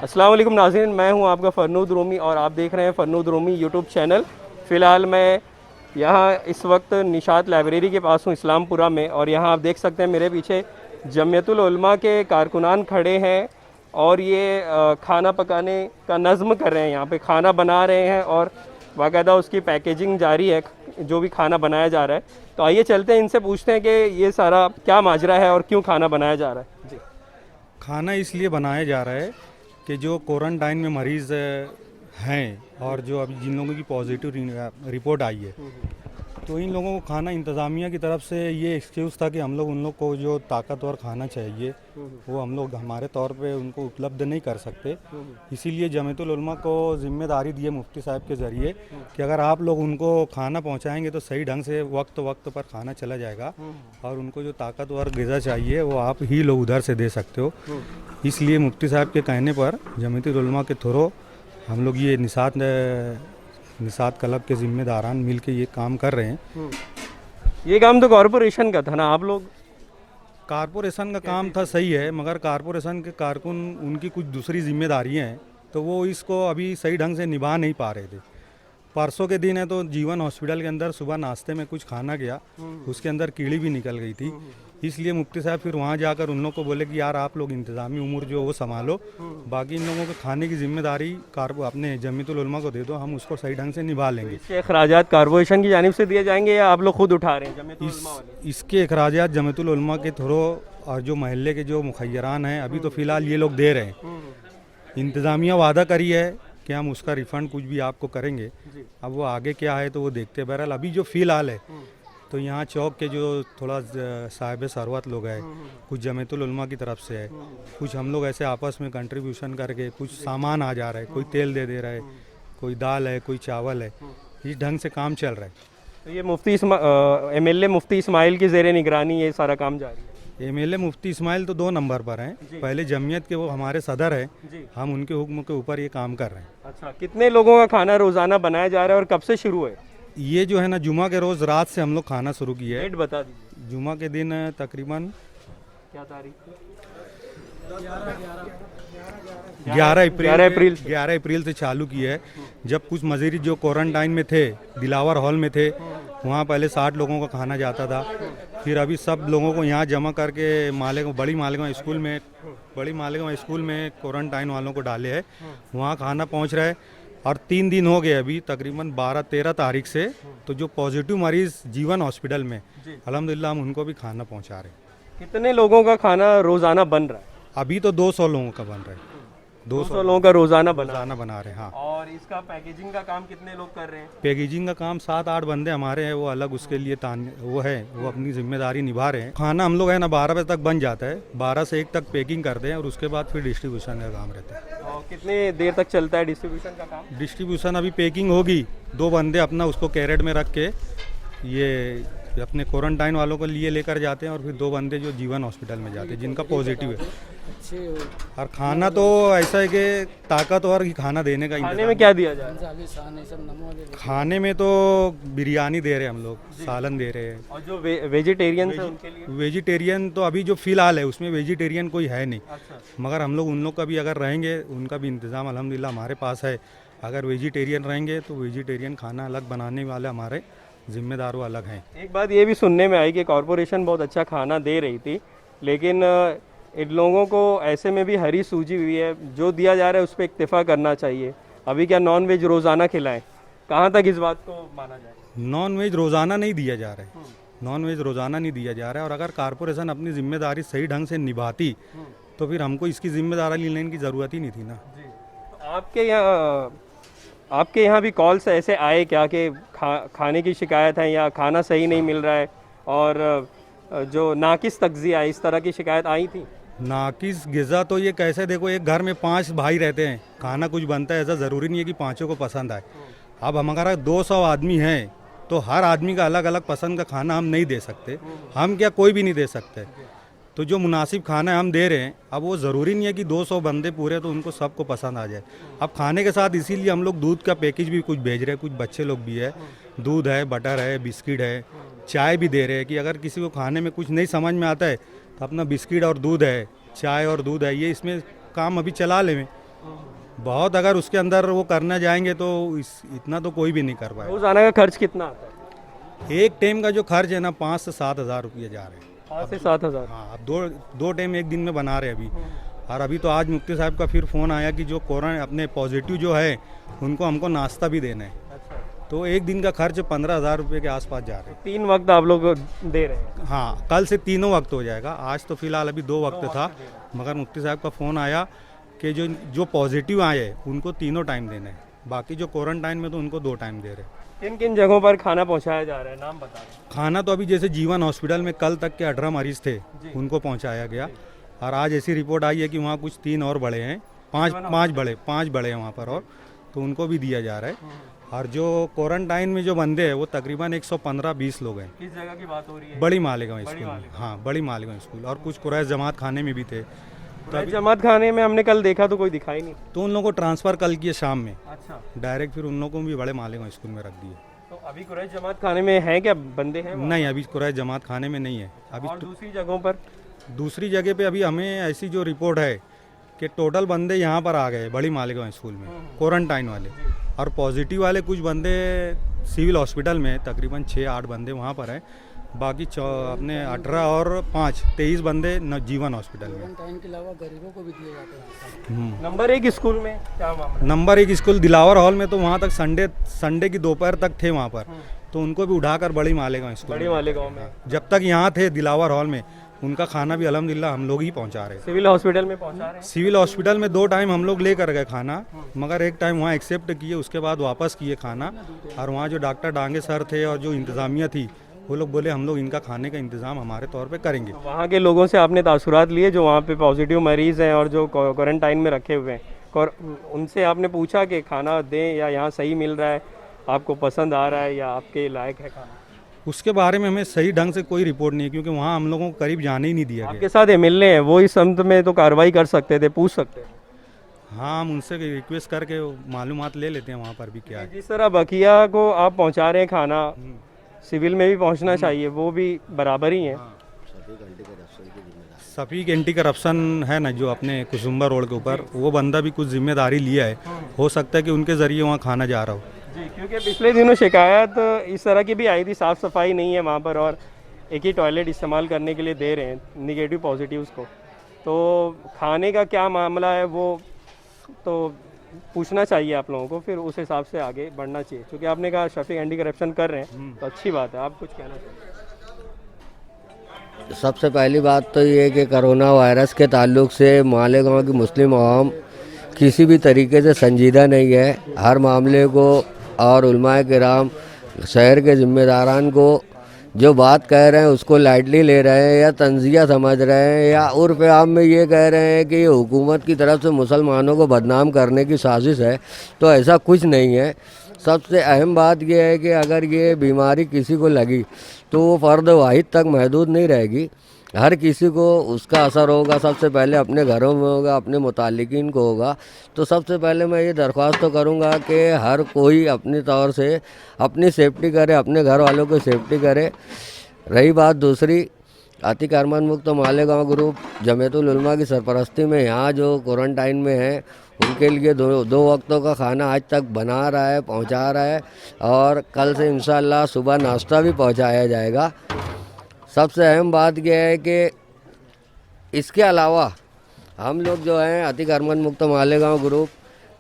अस्सलाम वालेकुम नाज़रीन, मैं हूं आपका फ़रनूद रूमी और आप देख रहे हैं फ़रनूद रूमी यूट्यूब चैनल। फ़िलहाल मैं यहाँ इस वक्त निशात लाइब्रेरी के पास हूँ इस्लामपुरा में, और यहाँ आप देख सकते हैं मेरे पीछे जमियतुल उलमा के कारकुनान खड़े हैं और ये खाना पकाने का नज़्म कर रहे हैं। यहाँ पे खाना बना रहे हैं और बाकायदा उसकी पैकेजिंग जारी है, जो भी खाना बनाया जा रहा है। तो आइए चलते हैं, इनसे पूछते हैं कि ये सारा क्या माजरा है और क्यों खाना बनाया जा रहा है। जी, खाना इसलिए बनाया जा रहा है कि जो क्वारंटाइन में मरीज़ हैं और जो अभी जिन लोगों की पॉजिटिव रिपोर्ट आई है, तो इन लोगों को खाना इंतज़ामिया की तरफ से ये एक्सक्यूज़ था कि हम लोग उन लोग को जो ताकतवर खाना चाहिए वो हम लोग हमारे तौर पे उनको उपलब्ध नहीं कर सकते। इसीलिए जमीयतुल उलमा को जिम्मेदारी दी है मुफ्ती साहब के ज़रिए कि अगर आप लोग उनको खाना पहुंचाएंगे तो सही ढंग से वक्त वक्त पर खाना चला जाएगा और उनको जो ताकतवर ग़िज़ा चाहिए वो आप ही लोग उधर से दे सकते हो। इसलिए मुफ्ती साहब के कहने पर जमीयतुल उलमा के थ्रू हम लोग ये निसात क्लब के जिम्मेदारान मिल के ये काम कर रहे हैं। ये काम तो कॉरपोरेशन का था ना, आप लोग कारपोरेशन का काम था, सही है, मगर कारपोरेशन के कारकुन उनकी कुछ दूसरी जिम्मेदारियां हैं तो वो इसको अभी सही ढंग से निभा नहीं पा रहे थे। परसों के दिन है तो जीवन हॉस्पिटल के अंदर सुबह नाश्ते में कुछ खाना गया, उसके अंदर कीड़ी भी निकल गई थी। इसलिए मुफ्ती साहब फिर वहाँ जाकर उन लोग को बोले कि यार आप लोग इंतज़ामी उमूर जो वो संभालो, बाकी इन लोगों को खाने की जिम्मेदारी अपने जमीयतुल उलमा को दे दो, हम उसको सही ढंग से निभा लेंगे। इसके अखराजात कॉरपोरेशन की जानिब से दिए जाएंगे या आप लोग खुद उठा रहे हैं जमीयतुल उलमा वाले? इसके अखराजात जमीयतुल उलमा के थ्रू और जो महल्ले के जो मुखैरान हैं अभी तो फ़िलहाल ये लोग दे रहे हैं। इंतज़ामिया वादा करी है कि हम उसका रिफ़ंड कुछ भी आपको करेंगे। अब वो आगे क्या है तो वो देखते हैं। बहरहाल अभी जो फ़िलहाल है तो यहाँ चौक के जो थोड़ा साहिब सरवत लोग हैं, कुछ जमीयतुल उलमा की तरफ से है, कुछ हम लोग ऐसे आपस में कंट्रीब्यूशन करके कुछ सामान आ जा रहा है, कोई तेल दे रहा है, कोई दाल है, कोई चावल है, इस ढंग से काम चल रहा है। तो ये MLA मुफ्ती इस्माइल की ज़ेरे निगरानी ये सारा काम जारी है। MLA मुफ्ती इस्माइल तो 2 नंबर पर हैं, पहले जमीयत के वो हमारे सदर हैं, हम उनके हुक्म के ऊपर ये काम कर रहे हैं। अच्छा, कितने लोगों का खाना रोज़ाना बनाया जा रहा है और कब से शुरू है? ये जो है ना जुमा के रोज़ रात से हम लोग खाना शुरू किया है। डेट बता दीजिए। जुमा के दिन तकरीबन क्या तारीख? 11 अप्रैल से चालू किया है। जब कुछ मज़ीद जो क्वारंटाइन में थे, दिलावर हॉल में थे, वहाँ पहले 60 लोगों का खाना जाता था। फिर अभी सब लोगों को यहाँ जमा करके बड़ी मालेगांव स्कूल में क्वारंटाइन वालों को डाले है, वहाँ खाना पहुँच रहा है। और 3 दिन हो गए अभी तकरीबन 12-13 तारीख से, तो जो पॉजिटिव मरीज़ जीवन हॉस्पिटल में अल्हम्दुलिल्लाह हम उनको भी खाना पहुँचा रहे हैं। कितने लोगों का खाना रोज़ाना बन रहा है? अभी तो 200 लोगों का बन रहा है। 200 लोगों का रोज़ाना बना रहे हैं। हाँ। और इसका पैकेजिंग का काम कितने लोग कर रहे हैं? पैकेजिंग का काम 7-8 बंदे हमारे हैं, वो अलग उसके लिए वो अपनी जिम्मेदारी निभा रहे हैं। खाना हम लोग है ना 12 बजे तक बन जाता है, 12 से 1 तक पैकिंग करते हैं और उसके बाद फिर डिस्ट्रीब्यूशन का काम रहता है। और कितने देर तक चलता है डिस्ट्रीब्यूशन का काम? डिस्ट्रीब्यूशन अभी पैकिंग होगी, 2 बंदे अपना उसको कैरेट में रख के ये अपने क्वारंटाइन वालों को लिए लेकर जाते हैं और फिर 2 बंदे जो जीवन हॉस्पिटल में जाते हैं जिनका पॉजिटिव है। और खाना तो ऐसा है कि ताकतवर ही खाना देने का। खाने में क्या दिया जा रहा है? खाने में तो बिरयानी दे रहे हैं हम लोग, सालन दे रहे हैं। और जो वेजिटेरियन है उनके लिए? वेजिटेरियन तो अभी जो फिलहाल है उसमें वेजिटेरियन कोई है नहीं। अच्छा। मगर हम लोग उन लोग का भी अगर रहेंगे, उनका भी इंतज़ाम अल्हम्दुलिल्लाह हमारे पास है। अगर वेजिटेरियन रहेंगे तो वेजिटेरियन खाना अलग बनाने वाले हमारे जिम्मेदार वो अलग हैं। एक बात ये भी सुनने में आई कि कॉरपोरेशन बहुत अच्छा खाना दे रही थी, लेकिन इन लोगों को ऐसे में भी हरी सूझी हुई है, जो दिया जा रहा है उस पर इक्तिफा करना चाहिए। अभी क्या नॉन वेज रोज़ाना खिलाएं? कहाँ तक इस बात को माना जाए? नॉन वेज रोज़ाना नहीं दिया जा रहा है, नॉन वेज रोज़ाना नहीं दिया जा रहा है। और अगर कॉरपोरेशन अपनी जिम्मेदारी सही ढंग से निभाती तो फिर हमको इसकी जिम्मेदारी लेने की ज़रूरत ही नहीं थी ना। जी। तो आपके यहाँ भी कॉल्स ऐसे आए क्या कि खाने की शिकायत है या खाना सही नहीं मिल रहा है, और जो नाकिस तग़ज़िया इस तरह की शिकायत आई थी? नाकिस ग़िज़ा तो ये कैसे, देखो एक घर में 5 भाई रहते हैं, खाना कुछ बनता है, ऐसा ज़रूरी नहीं है कि पाँचों को पसंद आए। अब हमारा 200 आदमी हैं तो हर आदमी का अलग अलग पसंद का खाना हम नहीं दे सकते, हम क्या कोई भी नहीं दे सकते। तो जो मुनासिब खाना हम दे रहे हैं, अब वो ज़रूरी नहीं है कि 200 बंदे पूरे तो उनको सबको पसंद आ जाए। अब खाने के साथ इसीलिए हम लोग दूध का पैकेज भी कुछ भेज रहे हैं, कुछ बच्चे लोग भी है, दूध है, बटर है, बिस्किट है, चाय भी दे रहे हैं कि अगर किसी को खाने में कुछ नहीं समझ में आता है तो अपना बिस्किट और दूध है, चाय और दूध है, ये इसमें काम अभी चला लें। बहुत, अगर उसके अंदर वो करना जाएंगे तो इतना तो कोई भी नहीं कर पाएगा। रोजाना का खर्च कितना आता है? एक टाइम का जो खर्च है ना 5 से 7 हज़ार रुपये जा रहे हैं। 5 से 7 हज़ार। हाँ, अब दो टाइम एक दिन में बना रहे हैं अभी। और अभी तो आज मुफ्ती साहब का फिर फ़ोन आया कि जो कोरोना अपने पॉजिटिव जो है उनको हमको नाश्ता भी देना है। अच्छा, तो एक दिन का खर्च 15,000 रुपये के आसपास जा रहे हैं। 3 वक्त आप लोग दे रहे हैं? हाँ, कल से तीनों वक्त हो जाएगा। आज तो फिलहाल अभी 2 वक्त था, मगर मुफ्ती साहब का फ़ोन आया कि जो पॉजिटिव आए हैं उनको तीनों टाइम देना है, बाकी जो क्वारंटाइन में तो उनको 2 टाइम दे रहे हैं। किन किन जगहों पर खाना पहुंचाया जा रहा है, नाम बता दें। खाना तो अभी जैसे जीवन हॉस्पिटल में कल तक के 18 मरीज थे, उनको पहुंचाया गया। और आज ऐसी रिपोर्ट आई है कि वहाँ कुछ 3 और बड़े हैं, 5 बड़े हैं वहाँ पर, और तो उनको भी दिया जा रहा है। और जो क्वारंटाइन में जो बंदे हैं वो तकरीबन 115-20 लोग हैं। किस जगह की बात हो रही है? बड़ी मालेगांव स्कूल में। हाँ, बड़ी मालेगांव स्कूल, और कुछ कुरैश जमात खाने में भी थे। तो जमात खाने में हमने कल देखा तो कोई दिखाई नहीं। तो उन लोगों को ट्रांसफ़र कल किए शाम में, अच्छा, डायरेक्ट फिर उन लोगों को भी बड़े मालेगांव स्कूल में रख दिए। तो अभी कुरैश जमात खाने में है क्या, बंदे हैं? नहीं, अभी कुरैश जमात खाने में नहीं है अभी। और दूसरी जगहों पर? दूसरी जगह पे अभी हमें ऐसी जो रिपोर्ट है कि टोटल बंदे यहाँ पर आ गए बड़ी मालेगांव स्कूल में क्वारंटाइन वाले, और पॉजिटिव वाले कुछ बंदे सिविल हॉस्पिटल में, तकरीबन 6-8 बंदे वहाँ पर हैं। बाकी अपने 18 और 5 23 बंदे जीवन हॉस्पिटल में। क्वारंटाइन के अलावा गरीबों को भी दिए जाते हैं। नंबर 1 स्कूल में क्या मामला? नंबर 1 स्कूल दिलावर हॉल में तो वहाँ तक संडे की दोपहर तक थे वहाँ पर, तो उनको भी उठाकर बड़ी मालेगांव स्कूल बड़ी मालेगांव में। जब तक यहाँ थे दिलावर हॉल में, उनका खाना भी अल्हम्दुलिल्लाह हम लोग ही पहुँचा रहे। सिविल हॉस्पिटल में पहुंचा रहे हैं? सिविल हॉस्पिटल में 2 टाइम हम लोग लेकर गए खाना, मगर एक टाइम वहाँ एक्सेप्ट किए, उसके बाद वापस किए खाना। और वहाँ जो डॉक्टर डांगे सर थे और जो इंतज़ामिया थी, वो लोग बोले हम लोग इनका खाने का इंतज़ाम हमारे तौर पे करेंगे। वहाँ के लोगों से आपने तासुरात लिए जो वहाँ पे पॉजिटिव मरीज़ हैं और जो क्वारंटाइन में रखे हुए हैं, और उनसे आपने पूछा कि खाना दें या यहाँ सही मिल रहा है, आपको पसंद आ रहा है या आपके लायक है खाना? उसके बारे में हमें सही ढंग से कोई रिपोर्ट नहीं है, क्योंकि वहाँ हम लोगों को करीब जाने ही नहीं दिया गया। आपके साथ एमएलए हैं, वो इस संबंध में तो कार्रवाई कर सकते थे, पूछ सकते थे। हाँ, हम उनसे रिक्वेस्ट करके मालूमात ले लेते हैं वहाँ पर भी क्या है। जिस तरह बकिया को आप पहुँचा रहे हैं खाना, सिविल में भी पहुँचना चाहिए, वो भी बराबर ही है। सफीक एंटी करप्शन है ना जो अपने कुसुम्बा रोड के ऊपर, वो बंदा भी कुछ जिम्मेदारी लिया है, हो सकता है कि उनके ज़रिए वहाँ खाना जा रहा हो। जी, क्योंकि पिछले दिनों शिकायत इस तरह की भी आई थी, साफ़ सफाई नहीं है वहाँ पर, और एक ही टॉयलेट इस्तेमाल करने के लिए दे रहे हैं निगेटिव पॉजिटिव्स को। तो खाने का क्या मामला है वो तो पूछना चाहिए आप लोगों को, फिर उस हिसाब से आगे बढ़ना चाहिए। क्योंकि आपने कहा शफीक एंटी करप्शन कर रहे हैं तो अच्छी बात है, आप कुछ कहना चाहिए। सबसे पहली बात तो ये है कि कोरोना वायरस के ताल्लुक से मालेगांव की मुस्लिम आवाम किसी भी तरीके से संजीदा नहीं है। हर मामले को और उलमाए किराम शहर के ज़िम्मेदारान को जो बात कह रहे हैं उसको लाइटली ले रहे हैं या तंजिया समझ रहे हैं, या उर्फ़ आम में ये कह रहे हैं कि ये हुकूमत की तरफ से मुसलमानों को बदनाम करने की साजिश है, तो ऐसा कुछ नहीं है। सबसे अहम बात यह है कि अगर ये बीमारी किसी को लगी तो वो फ़र्द वाहिद तक महदूद नहीं रहेगी, हर किसी को उसका असर होगा। सबसे पहले अपने घरों में होगा, अपने मुतालिकीन को होगा। तो सबसे पहले मैं ये दरख्वास्त तो करूँगा कि हर कोई अपने तौर से अपनी सेफ्टी करे, अपने घर वालों की सेफ्टी करे। रही बात दूसरी, आतिक अरमान मुक्त मालेगांव ग्रुप जमीयतुल उलमा की सरपरस्ती में यहाँ जो क्वारंटाइन में है उनके लिए दो वक्तों का खाना आज तक बना रहा है, पहुँचा रहा है, और कल से इंशाअल्लाह सुबह नाश्ता भी पहुँचाया जाएगा। सबसे अहम बात यह है कि इसके अलावा हम लोग जो हैं आतिक अरमान मुक्त मालेगांव ग्रुप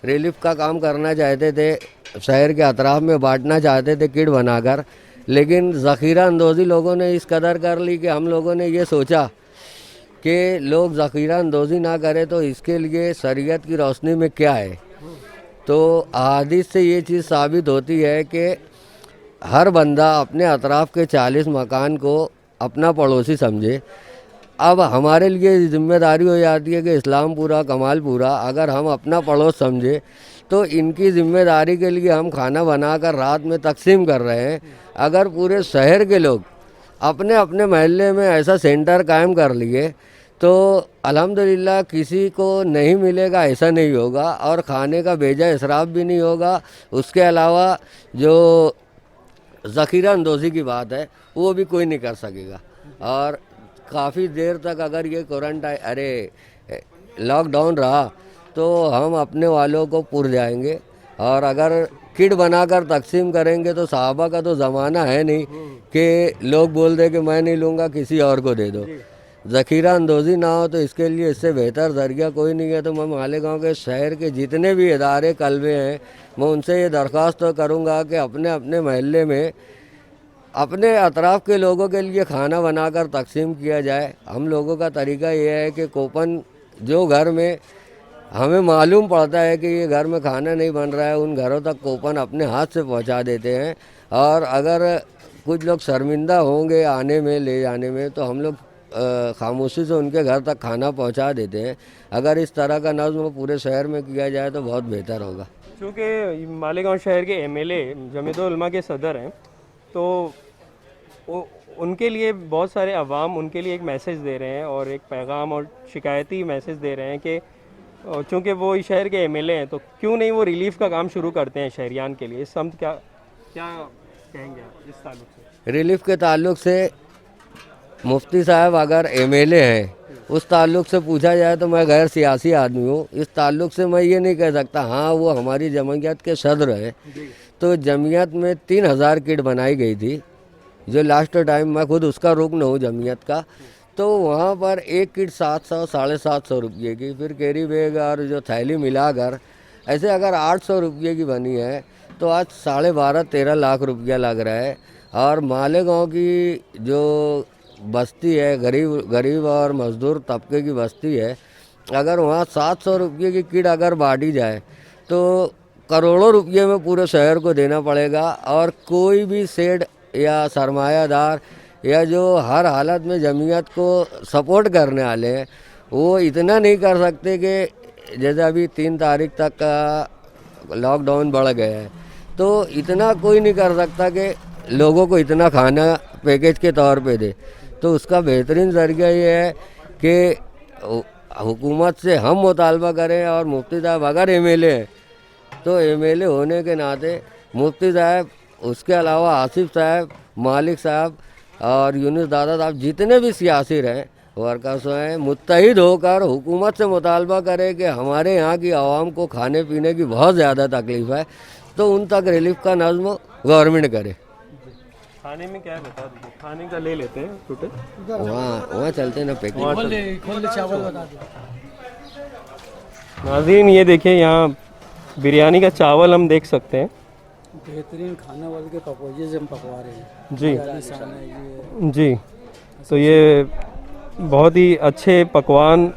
रिलीफ का काम करना चाहते थे, शहर के अतराफ में बांटना चाहते थे किट बनाकर, लेकिन ज़ख़ीरा अंदोज़ी लोगों ने इस कदर कर ली कि हम लोगों ने ये सोचा कि लोग ज़ख़ीरा अंदोज़ी ना करें तो इसके लिए शरीयत की रोशनी में क्या है। तो अहादीस से ये चीज़ साबित होती है कि हर बंदा अपने अतराफ़ के 40 मकान को अपना पड़ोसी समझे। अब हमारे लिए ज़िम्मेदारी हो जाती है कि इस्लामपुरा कमालपुरा अगर हम अपना पड़ोस समझे तो इनकी ज़िम्मेदारी के लिए हम खाना बनाकर रात में तकसीम कर रहे हैं। अगर पूरे शहर के लोग अपने अपने महल्ले में ऐसा सेंटर कायम कर लिए तो अल्हम्दुलिल्लाह किसी को नहीं मिलेगा ऐसा नहीं होगा, और खाने का बेजा इसराफ भी नहीं होगा। उसके अलावा जो ज़ख़ीरा अंदोज़ी की बात है वो भी कोई नहीं कर सकेगा। और काफ़ी देर तक अगर ये क्वारंटाइन लॉकडाउन रहा तो हम अपने वालों को पुर जाएंगे। और अगर किट बनाकर तकसीम करेंगे तो साहबा का तो ज़माना है नहीं कि लोग बोल दे कि मैं नहीं लूँगा, किसी और को दे दो। ज़ख़ीरा अंदोज़ी ना हो, तो इसके लिए इससे बेहतर ज़रिया कोई नहीं है। तो मैं मालेगांव के शहर के जितने भी इदारे कल्बे हैं, मैं उनसे ये दरख्वास्त तो करूँगा कि अपने अपने महल्ले में अपने अतराफ़ के लोगों के लिए खाना बनाकर तकसीम किया जाए। हम लोगों का तरीका ये है कि कूपन जो घर में हमें मालूम पड़ता है कि ये घर में खाना नहीं बन रहा है, उन घरों तक कूपन अपने हाथ से पहुंचा देते हैं। और अगर कुछ लोग शर्मिंदा होंगे आने में, ले जाने में, तो हम लोग खामोशी से उनके घर तक खाना पहुंचा देते हैं। अगर इस तरह का नज़्म पूरे शहर में किया जाए तो बहुत बेहतर होगा। क्योंकि मालेगांव शहर के एमएलए जमीयतुल उलमा के सदर हैं, तो उनके लिए बहुत सारे अवाम उनके लिए एक मैसेज दे रहे हैं और एक पैगाम और शिकायती मैसेज दे रहे हैं कि चूँकि वो इस शहर के एमएलए हैं, तो क्यों नहीं वो रिलीफ का काम शुरू करते हैं शहरियान के लिए। इस समत क्या क्या कहेंगे आप इस ताल्लुक से? रिलीफ के ताल्लुक से मुफ्ती साहब अगर एमएलए हैं, उस ताल्लुक से पूछा जाए तो मैं गैर सियासी आदमी हूँ। इस ताल्लुक से मैं ये नहीं कह सकता। हाँ, वो हमारी जमयत के सदर हैं, तो जमयत में 3000 किट बनाई गई थी, जो लास्ट टाइम मैं खुद उसका रुकन हूँ जमयत का। तो वहाँ पर एक किट 700 750 रुपये की, फिर कैरी बैग और जो थैली मिलाकर ऐसे अगर 800 रुपये की बनी है, तो आज 12.5-13 लाख रुपया लग रहा है। और मालेगांव की जो बस्ती है, गरीब और मजदूर तबके की बस्ती है, अगर वहाँ 700 रुपये की किट अगर बांटी जाए तो करोड़ों रुपये में पूरे शहर को देना पड़ेगा। और कोई भी सेठ या सरमायादार या जो हर हालत में जमीयत को सपोर्ट करने वाले हैं, वो इतना नहीं कर सकते कि जैसे अभी 3 तारीख तक का लॉकडाउन बढ़ गया है, तो इतना कोई नहीं कर सकता कि लोगों को इतना खाना पैकेज के तौर पे दे। तो उसका बेहतरीन ज़रिया ये है कि हुकूमत से हम मुतालबा करें। और मुफ्ती साहब अगर एमएलए हैं, तो एमएलए होने के नाते मुफ्ती साहब, उसके अलावा आसिफ साहब, मालिक साहब और यूनुस दादा साहब, जितने भी सियासी रहे वर्कर्स हैं, मुत्तहिद होकर हुकूमत से मुतालबा करें कि हमारे यहाँ की आवाम को खाने पीने की बहुत ज़्यादा तकलीफ़ है, तो उन तक रिलीफ का नज़्म गवर्नमेंट करे। खाने में क्या बता दीजिए, खाने का ले लेते हैं टोटल, वहाँ चलते हैं ना पैकेज। नाज़रीन ये देखिए, यहाँ बिरयानी का चावल हम देख सकते हैं। बेहतरीन खाने वाले के पकवाजे से हम पकवा रहे हैं जी जी। तो ये बहुत ही अच्छे पकवान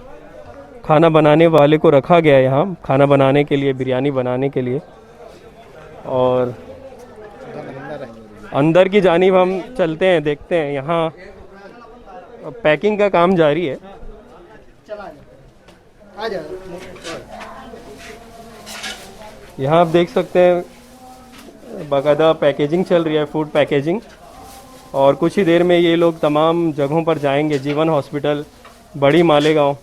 खाना बनाने वाले को रखा गया है यहाँ खाना बनाने के लिए, बिरयानी बनाने के लिए। और अंदर की जानिब हम चलते हैं, देखते हैं। यहाँ पैकिंग का काम जारी है। यहाँ आप देख सकते हैं बाकायदा पैकेजिंग चल रही है, फूड पैकेजिंग। और कुछ ही देर में ये लोग तमाम जगहों पर जाएंगे, जीवन हॉस्पिटल, बड़ी मालेगांव,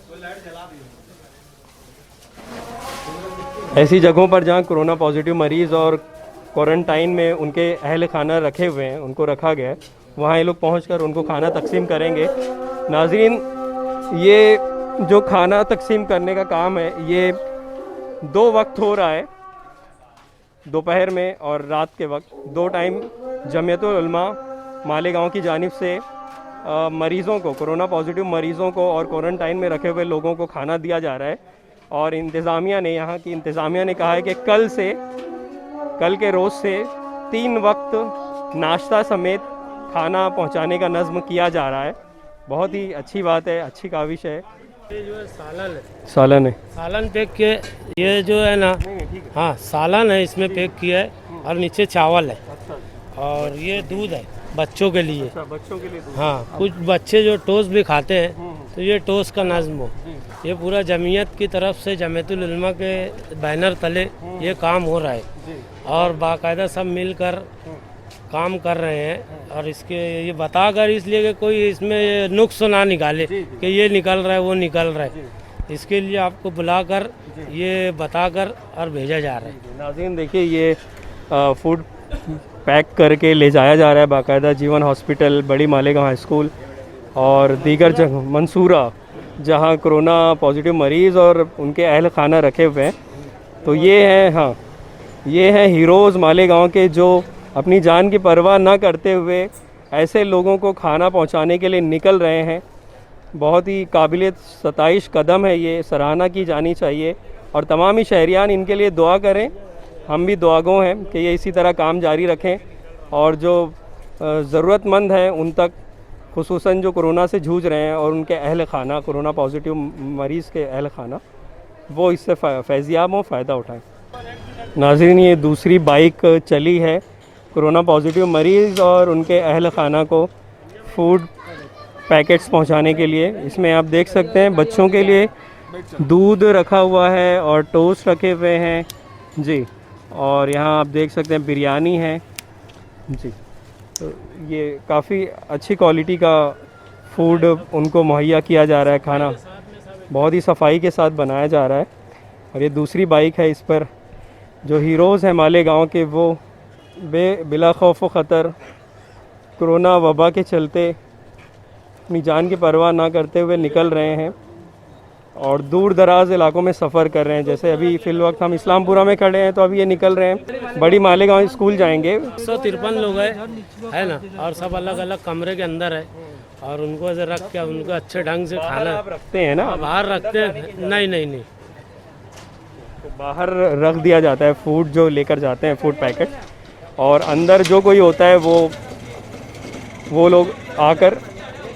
ऐसी जगहों पर जहां कोरोना पॉजिटिव मरीज़ और क्वारंटाइन में उनके अहल खाना रखे हुए हैं, उनको रखा गया है, वहाँ ये लोग पहुंचकर उनको खाना तकसीम करेंगे। नाज़रीन, ये जो खाना तकसीम करने का काम है, ये 2 वक्त हो रहा है, दोपहर में और रात के वक्त, 2 टाइम जमीयतुल उलमा मालेगांव की जानिब से मरीज़ों को, कोरोना पॉजिटिव मरीज़ों को और क्वारंटाइन में रखे हुए लोगों को खाना दिया जा रहा है। और इंतज़ामिया ने, यहाँ की इंतज़ामिया ने कहा है कि कल के रोज़ से 3 वक्त नाश्ता समेत खाना पहुँचाने का नज़्म किया जा रहा है। बहुत ही अच्छी बात है, अच्छी काविश है। ये जो है सालन है, सालन पैक के, ये जो है ना, हाँ सालन है, इसमें पैक किया है। और नीचे चावल है और ये दूध है बच्चों के लिए। बच्चों के लिए दूध। हाँ, कुछ बच्चे जो टोस्ट भी खाते हैं, तो ये टोस्ट का नज़्म हो। ये पूरा जमीयत की तरफ से, जमीयतुल उलमा के बैनर तले ये काम हो रहा है और बाकायदा सब मिलकर काम कर रहे हैं। और इसके ये बताकर इसलिए कि कोई इसमें नुक्स ना निकाले कि ये निकल रहा है, वो निकल रहा है, इसके लिए आपको बुलाकर ये बताकर और भेजा जा रहा है। नाज़रीन देखिए, ये फूड पैक करके ले जाया जा रहा है बाकायदा जीवन हॉस्पिटल, बड़ी मालेगांव हाई स्कूल और दीगर जगह, मंसूरा जहां कोरोना पॉजिटिव मरीज़ और उनके अहल खाना रखे हुए हैं। तो ये हैं, हाँ, ये हैं हीरोज़ मालेगांव के, जो अपनी जान की परवाह ना करते हुए ऐसे लोगों को खाना पहुंचाने के लिए निकल रहे हैं। बहुत ही काबिल सताइश कदम है ये, सराहना की जानी चाहिए और तमाम ही शहरियान इनके लिए दुआ करें। हम भी दुआगो हैं कि ये इसी तरह काम जारी रखें और जो ज़रूरतमंद हैं उन तक, खुसूसन जो कोरोना से जूझ रहे हैं और उनके अहल खाना, कोरोना पॉजिटिव मरीज़ के अहल खाना, वो इससे फैज़याब हों, फ़ायदा उठाएं। नाज़रीन, ये दूसरी बाइक चली है कोरोना पॉजिटिव मरीज़ और उनके अहल खाना को फूड पैकेट्स पहुंचाने के लिए। इसमें आप देख सकते हैं बच्चों के लिए दूध रखा हुआ है और टोस्ट रखे हुए हैं जी, और यहाँ आप देख सकते हैं बिरयानी है जी। तो ये काफ़ी अच्छी क्वालिटी का फूड उनको मुहैया किया जा रहा है, खाना बहुत ही सफाई के साथ बनाया जा रहा है। और ये दूसरी बाइक है, इस पर जो हीरोज़ हैं मालेगांव के, वो बिला खौफ व ख़तर कोरोना वबा के चलते अपनी जान की परवाह ना करते हुए निकल रहे हैं और दूर दराज इलाकों में सफ़र कर रहे हैं। जैसे अभी फ़िल वक्त हम इस्लामपुरा में खड़े हैं, तो अभी ये निकल रहे हैं, बड़ी मालेगांव स्कूल जाएंगे। 153 लोग है ना, और सब अलग अलग कमरे के अंदर है और उनको ऐसे रख के उनको अच्छे ढंग से खाना आप रखते हैं ना? बाहर रखते हैं? नहीं, तो बाहर रख दिया जाता है फूड जो लेकर जाते हैं, फूड पैकेट, और अंदर जो कोई होता है वो लोग आकर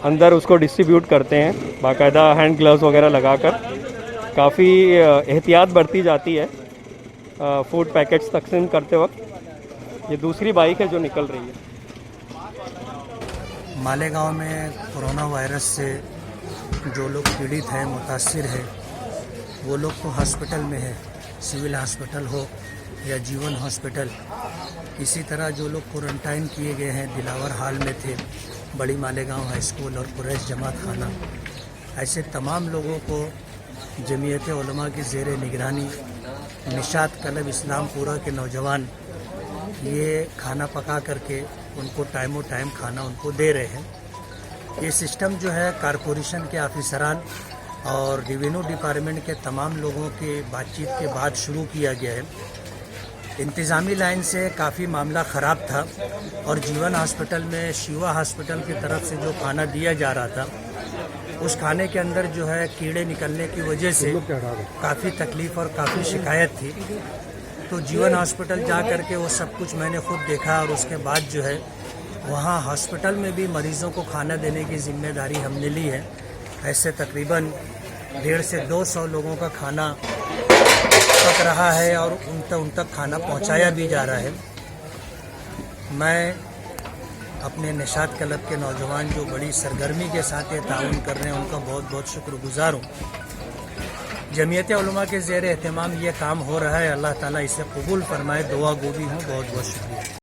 अंदर उसको डिस्ट्रीब्यूट करते हैं, बाकायदा हैंड ग्लव्स वगैरह लगाकर। काफ़ी एहतियात बरती जाती है फूड पैकेट्स तकसीम करते वक्त। ये दूसरी बाइक है जो निकल रही है। मालेगांव में कोरोना वायरस से जो लोग पीड़ित हैं, मुतासिर हैं, वो लोग तो हॉस्पिटल में है, सिविल हॉस्पिटल हो या जीवन हॉस्पिटल। इसी तरह जो लोग क्वारंटाइन किए गए हैं, दिलावर हाल में थे, बड़ी मालेगांव हाई स्कूल और कुरैश जमात खाना, ऐसे तमाम लोगों को जमीयत उलमा की ज़ेर निगरानी निशात क्लब इस्लामपुरा के नौजवान ये खाना पका करके उनको टाइमों टाइम खाना उनको दे रहे हैं। ये सिस्टम जो है कारपोरेशन के ऑफिसरान और रेवेन्यू डिपार्टमेंट के तमाम लोगों के बातचीत के बाद शुरू किया गया है। इंतज़ामी लाइन से काफ़ी मामला ख़राब था और जीवन हॉस्पिटल में शिवा हॉस्पिटल की तरफ से जो खाना दिया जा रहा था, उस खाने के अंदर जो है कीड़े निकलने की वजह से काफ़ी तकलीफ़ और काफ़ी शिकायत थी। तो जीवन हॉस्पिटल जा कर के वो सब कुछ मैंने खुद देखा और उसके बाद जो है वहाँ हॉस्पिटल में भी मरीज़ों को खाना देने की जिम्मेदारी हमने ली है। ऐसे तकरीबन 150 से 200 लोगों का खाना पक रहा है और उन तक खाना पहुंचाया भी जा रहा है। मैं अपने निशात क्लब के नौजवान जो बड़ी सरगर्मी के साथ ये ताउन कर रहे हैं, उनका बहुत बहुत शुक्रगुजार हूँ। जमीयत उलमा के ज़ेर एहतमाम ये काम हो रहा है, अल्लाह ताला इसे कबूल फरमाए, दुआ गो भी हूँ। बहुत बहुत शुक्रिया।